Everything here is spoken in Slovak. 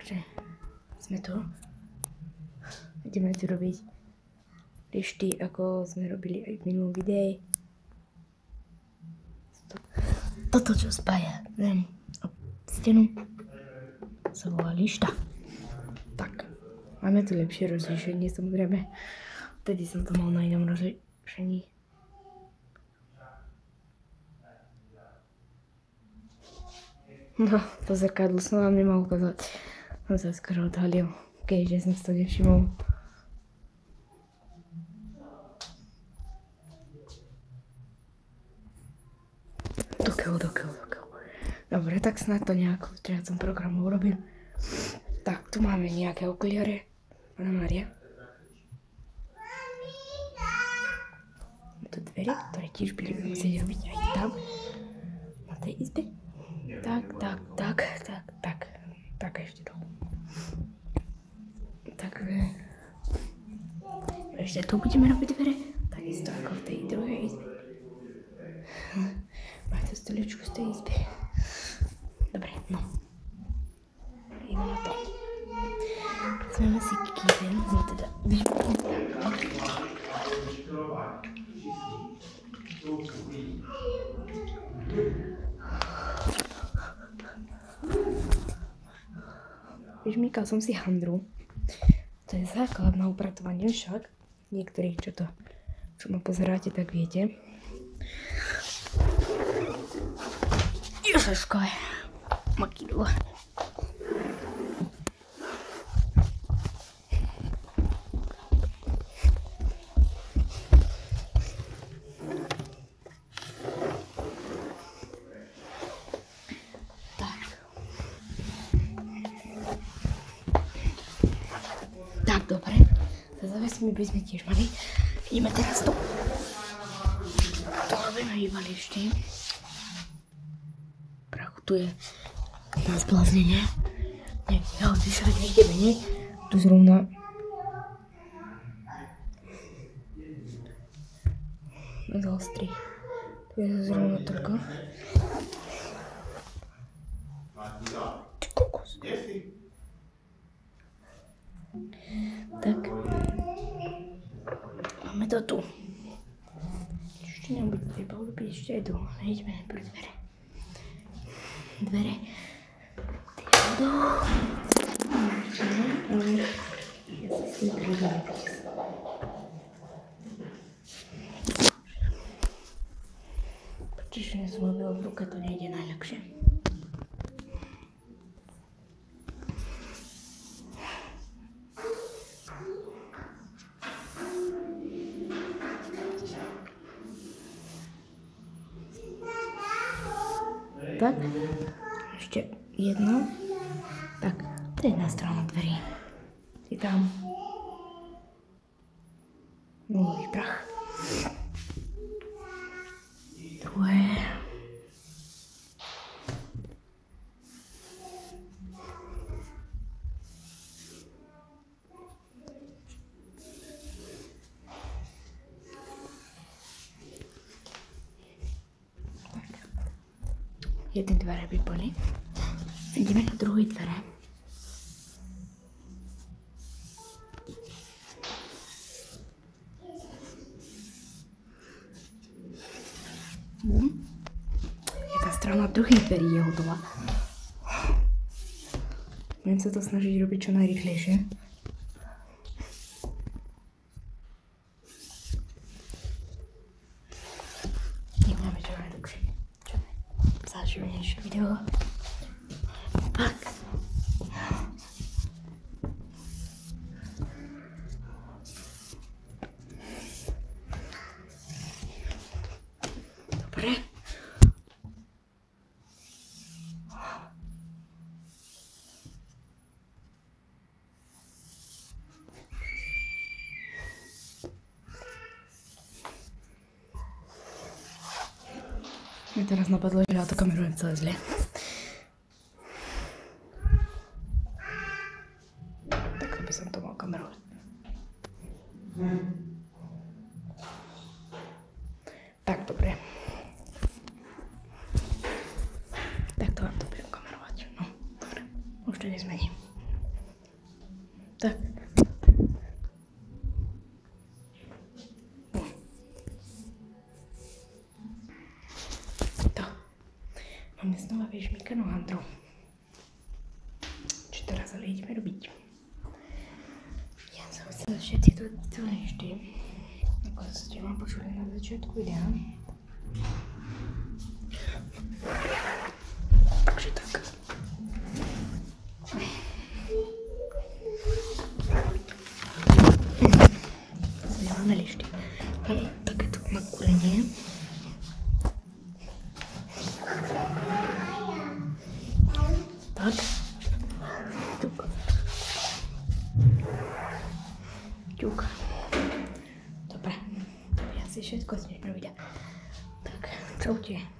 Takže sme tu. Ideme tu robiť lišty, ako sme robili aj v minulom videi. Toto, čo spája zem a stenu, sa volá lišta. Tak, máme tu lepšie rozlíšenie, samozrejme. Vtedy som to mal na inom rozlíšení. No, to zrkadlo som vám nemal ukázať. On sa skoro odhalil, keďže som si to nevšimol. Dokiaľ. Dobre, tak snad to nejako v triacom programu urobím. Tak, tu máme nejaké okuliare. Pána Mária. Tu dvere, ktoré tiež budeme musieť robiť aj tam. Na tej izbe. Tak, ešte to. Takže ešte tu budeme robiť dvere, takisto ako v tej druhej izbe. Máte stoličku z tej izby. Dobre, no. Ideme na to. Vezmeme si kýven, no teda vyžmýkal som si handru. To je základ na upratovanie však. Niektorých, čo ma pozeráte, tak viete. Ježiško, makidlo. Tak, dobre. Za zavesmi by sme tiež mali. Ideme teraz to. To robíme iba lišty. Prachu, tu je na zbláznenie. Ja odvyšľať niekde menej. Tu zrovna. Zaostrý. Tu je zrovna toľko. Ty kokos. Tak. Máme to tu. Ešte nám bude treba urobiť ešte aj dolu. Ideme najprv dvere. Dvere. Týho. Ja si s tým prejdem. Pretože som robila v ruke, to nejde najľahšie. Tak, ešte jedno. Tak, to je jedna strana dverí. Je tam nulový prach. Druhé. Jedné dvere by boli. Ideme na druhé dvere. Jedna strana druhých dverí je hotová. Budem sa to snažiť robiť čo najrýchlejšie. Nemáme čo najdlhšie. Záživnejšie video. Tak. Dobre. Mne teraz napadlo, že ja to kamerujem celé zle. Tak by som to mal kamerovať. Tak, dobre. Tak to vám to budem kamerovať. No, dobre. Už to nezmením. Tak. To. Máme znova vyžmíkanou handru. Či teraz ale ideme robiť. Ja som chcela všetci to nešty. Ako ste vám počuli na začiatku videa. Takže tak. Nemáme lišty. Máme takéto nakurenie. Tak. Ťuk. Ťuk. Dobre. Ja si všetko z dnešného videa. Tak, čaute.